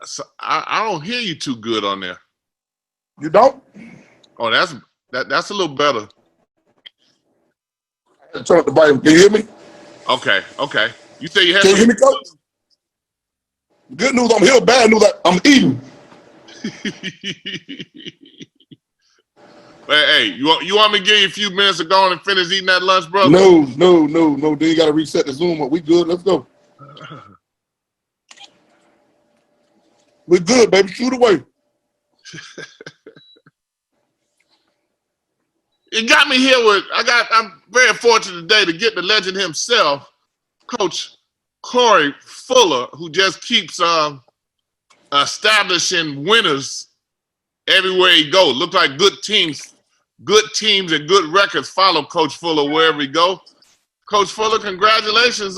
So I don't hear you too good on there. You don't? Oh, that's a little better. Turn up the volume. Can you hear me? Okay. You say you had Can you some. hear me, Coach? Good news, I'm here. Bad news, I'm eating. Hey, you want me to give you a few minutes to go on and finish eating that lunch, brother? No. Then you got to reset the Zoom up. We good. Let's go. We're good, baby. Shoot away. It got me here with. I'm very fortunate today to get the legend himself, Coach Corey Culler, who just keeps establishing winners everywhere he goes. Look like good teams and good records follow Coach Culler wherever he go. Coach Culler, congratulations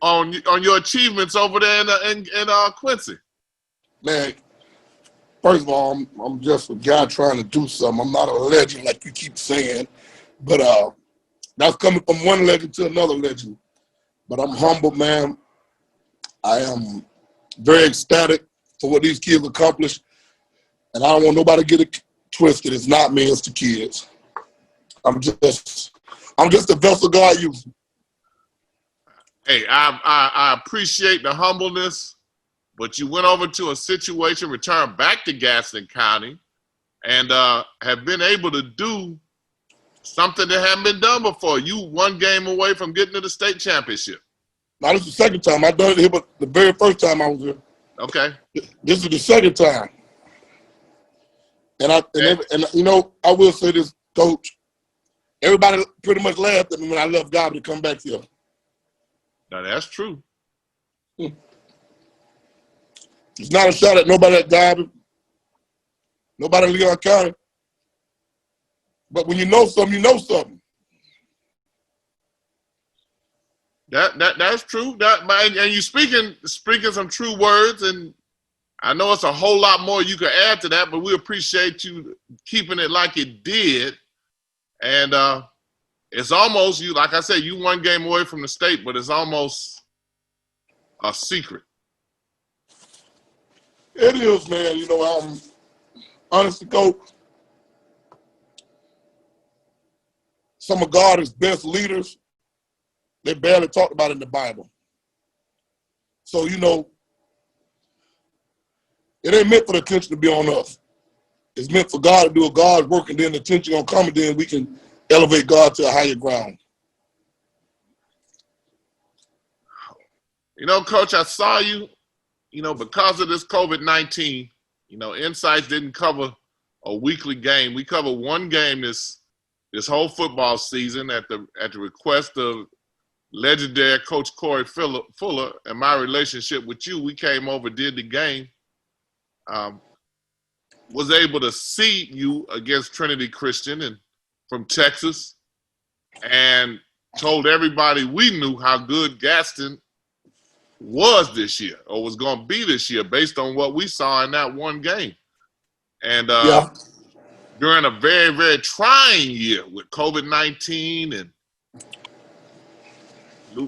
on your achievements over there in Quincy. Man, first of all, I'm just a guy trying to do something. I'm not a legend like you keep saying, but that's coming from one legend to another legend. But I'm humbled, man. I am very ecstatic for what these kids accomplished, and I don't want nobody to get it twisted. It's not me, it's the kids. I'm just the vessel God uses. Hey, I appreciate the humbleness, but you went over to a situation, returned back to Gadsden County, and have been able to do something that hadn't been done before. You one game away from getting to the state championship. Now, this is the second time. I've done it here, but the very first time I was here. Okay. This is the second time. And you know, I will say this, Coach. Everybody pretty much laughed at me when I left Gadsden to come back here. Now, that's true. It's not a shot at nobody at Gadsden, nobody in Leon County. But when you know something, you know something. That's true. And you speaking some true words, and I know it's a whole lot more you could add to that, but we appreciate you keeping it like it did. And it's almost, you, like I said, you one game away from the state, but it's almost a secret. It is, man. You know, honestly, Coach, some of God's best leaders, they barely talked about it in the Bible. So, you know, it ain't meant for the attention to be on us. It's meant for God to do a God's work, and then the attention gonna come, and then we can elevate God to a higher ground. You know, Coach, I saw you, you know, because of this COVID-19, you know, INSiiGHTS didn't cover a weekly game. We covered one game this whole football season at the request of legendary Coach Corey Culler, and my relationship with you. We came over, did the game, was able to see you against Trinity Christian and from Texas, and told everybody we knew how good Gadsden was this year, or was going to be this year, based on what we saw in that one game. And during a very, very trying year with COVID-19 and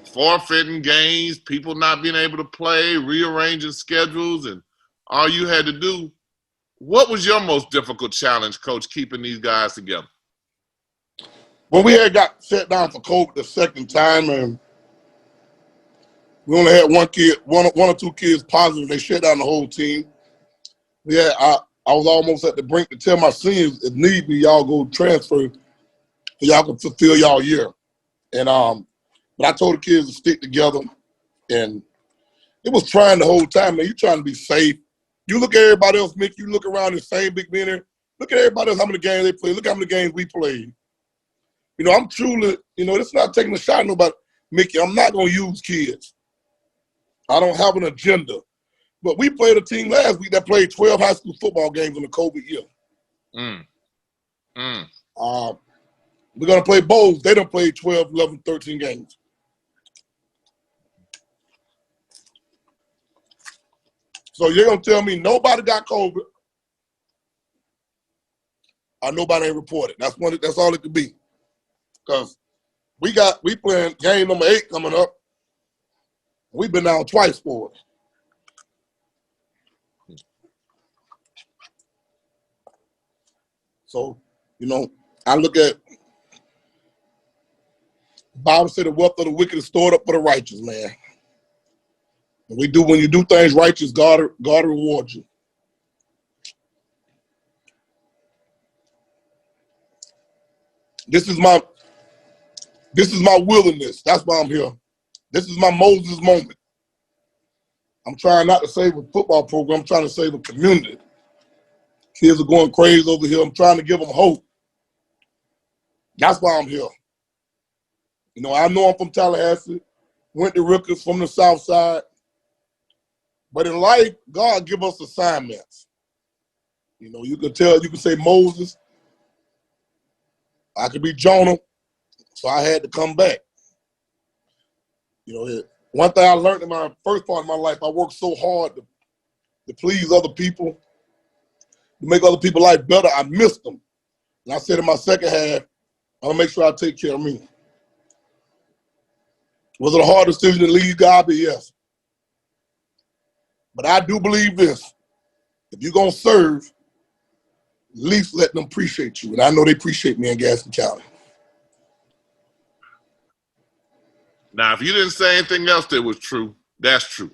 forfeiting games, people not being able to play, rearranging schedules, and all you had to do. What was your most difficult challenge, Coach, keeping these guys together? When we had got set down for COVID the second time, and we only had one or two kids positive, they shut down the whole team. Yeah, I was almost at the brink to tell my seniors, if need be, y'all go transfer so y'all can fulfill y'all year. And but I told the kids to stick together, and it was trying the whole time, man. You trying to be safe. You look at everybody else, Mick, you look around the same big banner. Look at everybody else, how many games they play. Look how many games we played. You know, I'm truly, you know, it's not taking a shot at nobody. Mickey, I'm not going to use kids. I don't have an agenda. But we played a team last week that played 12 high school football games in the COVID year. We're going to play bowls. They done played 12, 11, 13 games. So you're going to tell me nobody got COVID or nobody ain't reported. That's all it could be. Because we playing game number 8 coming up. We've been down twice for it. So, you know, I look at the Bible said the wealth of the wicked is stored up for the righteous, man. And when you do things righteous, God rewards you. This is my wilderness. That's why I'm here. This is my Moses moment. I'm trying not to save a football program. I'm trying to save a community. Kids are going crazy over here. I'm trying to give them hope. That's why I'm here. You know, I know I'm from Tallahassee, went to Rutgers from the South Side. But in life, God give us assignments. You know, you can say Moses. I could be Jonah, so I had to come back. You know, one thing I learned in my first part of my life, I worked so hard to please other people, to make other people's life better. I missed them. And I said in my second half, I'm going to make sure I take care of me. Was it a hard decision to leave God? Yes. But I do believe this. If you're going to serve, at least let them appreciate you. And I know they appreciate me in Gadsden County. Now, if you didn't say anything else that was true, that's true.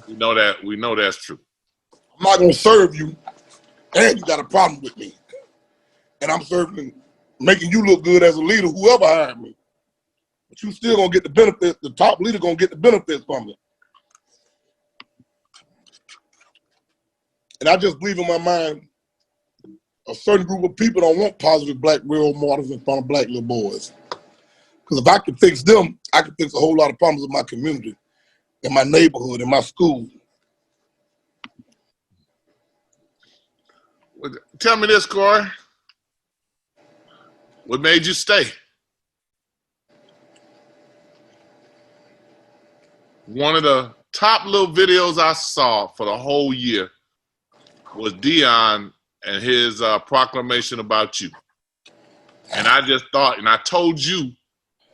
We know that's true. I'm not going to serve you, and you got a problem with me. And I'm serving, making you look good as a leader, whoever hired me. But you still going to get the benefits. The top leader going to get the benefits from it. And I just believe in my mind, a certain group of people don't want positive black role models in front of black little boys. Because if I can fix them, I can fix a whole lot of problems in my community, in my neighborhood, in my school. Tell me this, Corey. What made you stay? One of the top little videos I saw for the whole year was Dion and his proclamation about you. And I just thought, and I told you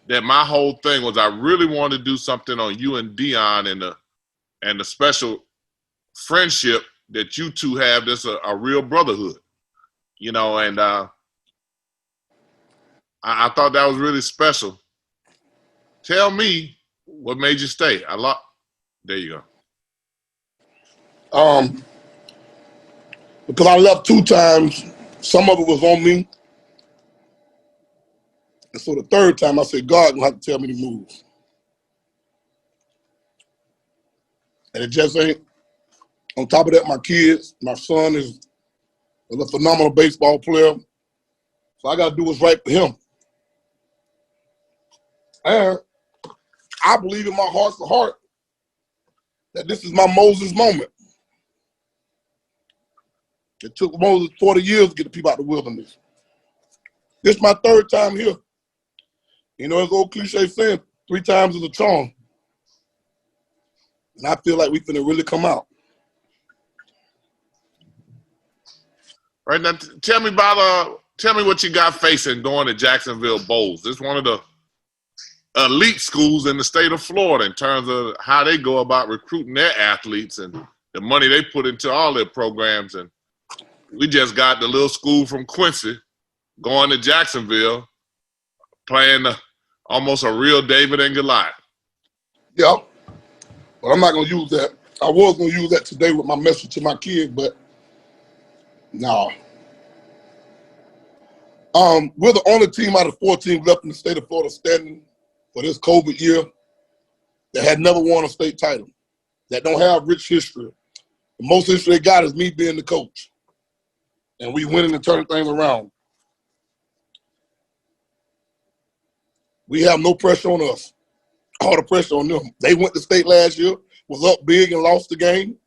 that my whole thing was I really wanted to do something on you and Dion and the special friendship that you two have. That's a real brotherhood, you know, and I thought that was really special. Tell me what made you stay. There you go. Because I left 2 times. Some of it was on me. And so the 3rd time I said, God gonna have to tell me to move. And it just ain't. On top of that, my kids, my son is a phenomenal baseball player. So I got to do what's right for him. And I believe in my heart to heart that this is my Moses moment. It took Moses 40 years to get the people out of the wilderness. This is my 3rd time here. You know, it's old cliche saying, 3 times is a charm. And I feel like we finna really come out. Right now, tell me what you got facing going to Jacksonville Bowls. It's one of the elite schools in the state of Florida in terms of how they go about recruiting their athletes and the money they put into all their programs. And we just got the little school from Quincy going to Jacksonville playing almost a real David and Goliath. Yeah, but I'm not going to use that. I was going to use that today with my message to my kids, but no. We're the only team out of 4 teams left in the state of Florida standing for this COVID year that had never won a state title, that don't have rich history. The most history they got is me being the coach. And we winning and turning things around. We have no pressure on us. All the pressure on them. They went to state last year, was up big and lost the game.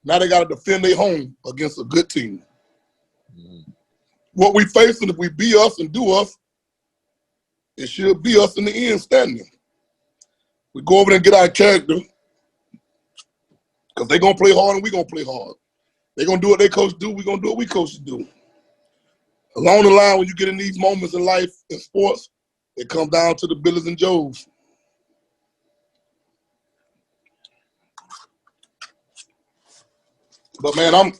Now they got to defend their home against a good team. Mm-hmm. What we facing, if we be us and do us, it should be us in the end standing. We go over there and get our character because they're going to play hard and we're going to play hard. They're going to do what they coach do. We're going to do what we coaches do. Along the line, when you get in these moments in life, in sports, it comes down to the Billies and Joes. But man,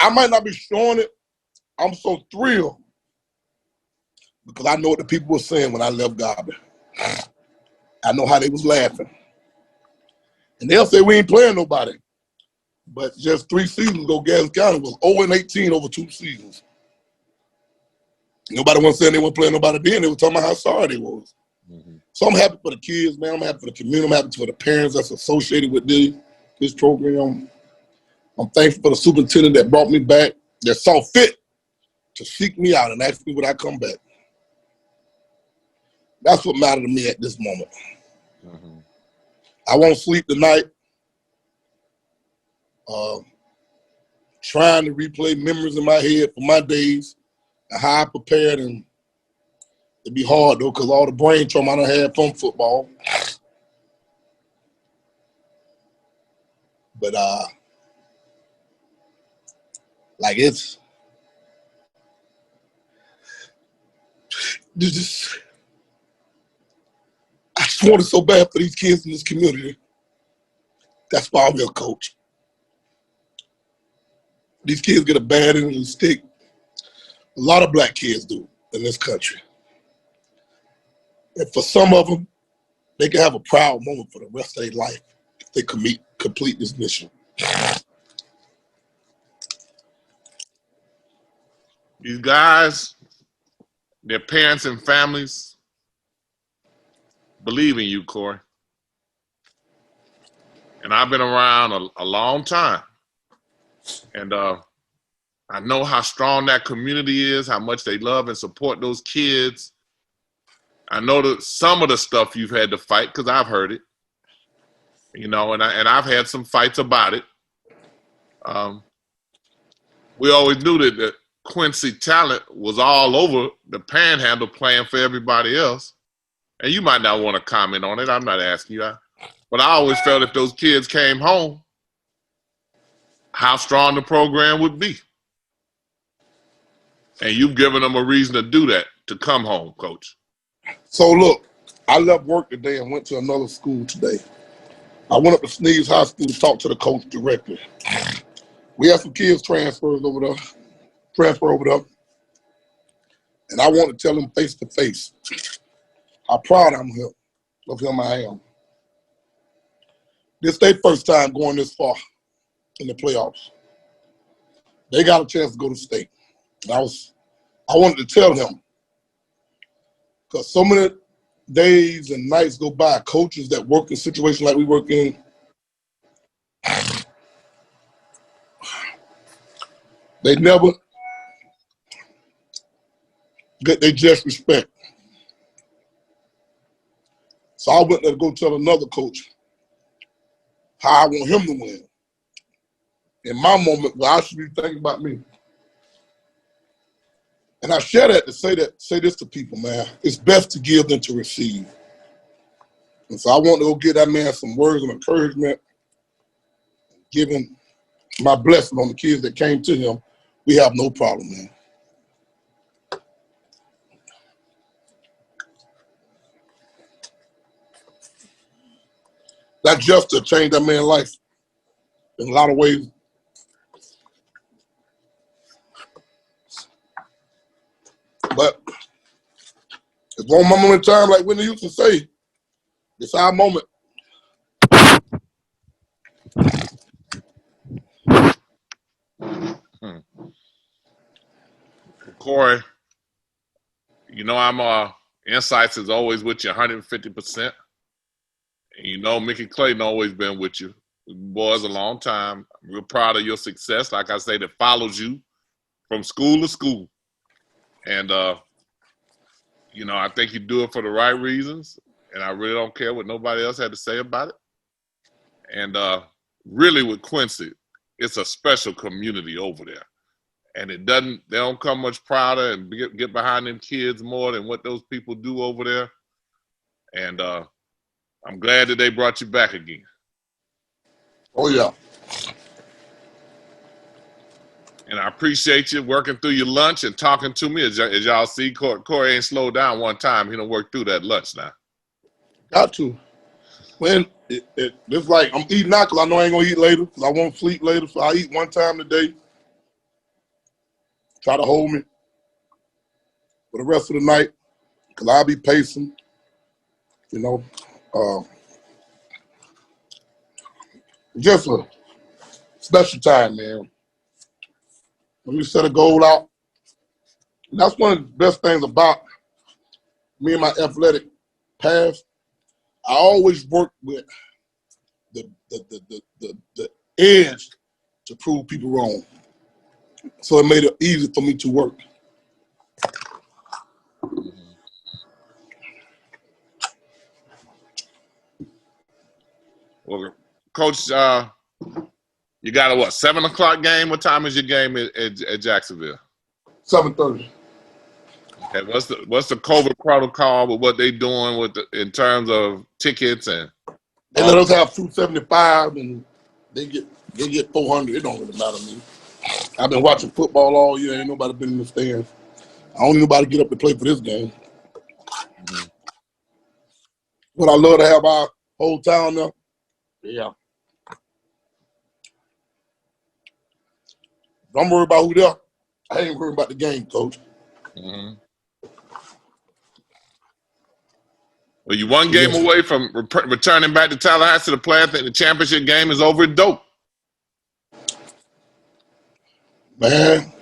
I might not be showing it. I'm so thrilled because I know what the people were saying when I left Garvey. I know how they was laughing. And they'll say we ain't playing nobody. But just 3 seasons ago, Gadsden County was 0-18 over 2 seasons. Nobody was saying they weren't playing nobody then. They were talking about how sorry they was. Mm-hmm. So I'm happy for the kids, man. I'm happy for the community. I'm happy for the parents that's associated with this program. I'm thankful for the superintendent that brought me back, that saw fit to seek me out and ask me would I come back. That's what mattered to me at this moment. Mm-hmm. I won't sleep tonight trying to replay memories in my head for my days and how I prepared, and it'd be hard though because all the brain trauma I done had from football. But like it's just I just want it so bad for these kids in this community. That's why I'm here, coach. These kids get a bad end of the stick. A lot of black kids do in this country. And for some of them, they can have a proud moment for the rest of their life if they complete this mission. These guys, their parents and families believe in you, Corey. And I've been around a long time. And I know how strong that community is, how much they love and support those kids. I know that some of the stuff you've had to fight because I've heard it, you know, and I've had some fights about it. We always knew that the Quincy talent was all over the panhandle playing for everybody else. And you might not want to comment on it. I'm not asking you. But I always felt if those kids came home, how strong the program would be. And you've given them a reason to do that, to come home, Coach. So look, I left work today and went to another school today. I went up to Sneads High School to talk to the coach directly. We had some kids transfer over there. And I want to tell him face to face how proud of him I am. This is their first time going this far in the playoffs. They got a chance to go to state. And I wanted to tell him, because so many days and nights go by, coaches that work in situations like we work in, they never get their just respect. So I went there to go tell another coach how I want him to win. In my moment where I should be thinking about me. And I share that to say this to people, man. It's best to give than to receive. And so I want to go give that man some words of encouragement, giving my blessing on the kids that came to him. We have no problem, man. That gesture changed that man's life in a lot of ways. But it's one moment in time, like Whitney used to say, it's our moment. Corey, you know INSiiGHTS is always with you 150%. And you know Mickey Clayton always been with you. Boys a long time. I'm real proud of your success. Like I say, that follows you from school to school. And, you know, I think you do it for the right reasons. And I really don't care what nobody else had to say about it. And really with Quincy, it's a special community over there. And they don't come much prouder and get behind them kids more than what those people do over there. And I'm glad that they brought you back again. Oh, yeah. And I appreciate you working through your lunch and talking to me. As y'all see, Corey ain't slowed down one time. He done worked through that lunch now. Got to. When it's like I'm eating now because I know I ain't going to eat later because I won't sleep later. So I eat one time today. try to hold me for the rest of the night because I'll be pacing, you know. Just a special time, man. When you set a goal out, and that's one of the best things about me and my athletic past. I always work with the edge to prove people wrong. So it made it easy for me to work. Well, Coach, you got a 7 o'clock game? What time is your game at Jacksonville? 7:30. Okay, what's the COVID protocol with what they doing in terms of tickets and? They let us have 275 and they get 400. It don't really matter to me. I've been watching football all year. Ain't nobody been in the stands. I don't need nobody to get up to play for this game. Mm-hmm. Would I love to have our whole town there? Yeah. Don't worry about who there. I ain't worried about the game, Coach. Mm-hmm. Well, you one game away from returning back to Tallahassee to play. I think the championship game is over at Dope. Man,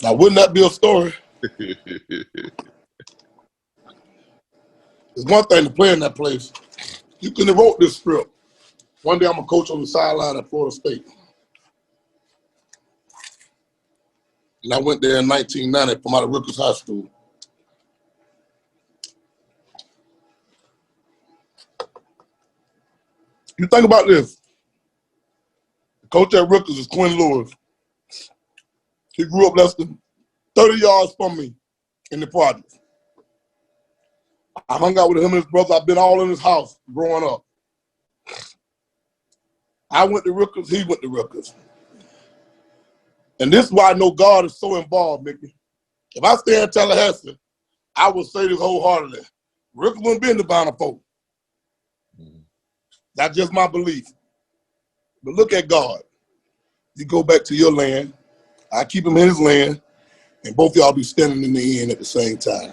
now wouldn't that be a story? It's one thing to play in that place. You couldn't have wrote this script. One day I'm a coach on the sideline at Florida State. And I went there in 1990 from out of Rutgers High School. You think about this. The coach at Rutgers is Quinn Lewis. He grew up less than 30 yards from me in the projects. I hung out with him and his brother. I've been all in his house growing up. I went to Rutgers, he went to Rutgers. And this is why I know God is so involved, Mickey. If I stay in Tallahassee, I would say this wholeheartedly. Rutgers wouldn't be in the Final Four. That's just my belief. But look at God. You go back to your land, I keep him in his land, and both y'all be standing in the end at the same time.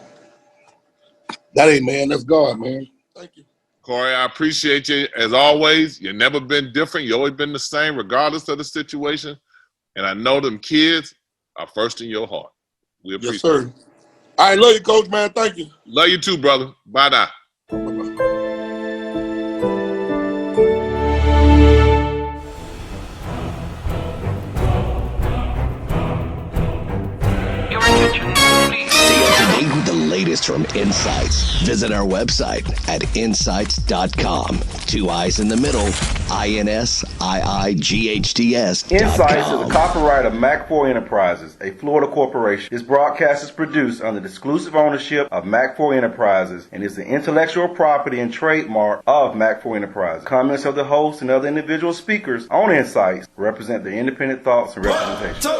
That ain't man, that's God, man. Thank you. Corey, I appreciate you as always. You've never been different. You've always been the same, regardless of the situation. And I know them kids are first in your heart. We appreciate it. Yes, sir. I love you, Coach, man. Thank you. Love you too, brother. Bye now. Stay up to date with the latest from INSiiGHTS. Visit our website at INSiiGHTS.com. 2 I's in the middle, INSiiGHTS. INSiiGHTS is a copyright of Mac4 Enterprises, a Florida corporation. This broadcast is produced under the exclusive ownership of Mac4 Enterprises and is the intellectual property and trademark of Mac4 Enterprises. Comments of the host and other individual speakers on INSiiGHTS represent their independent thoughts and representation.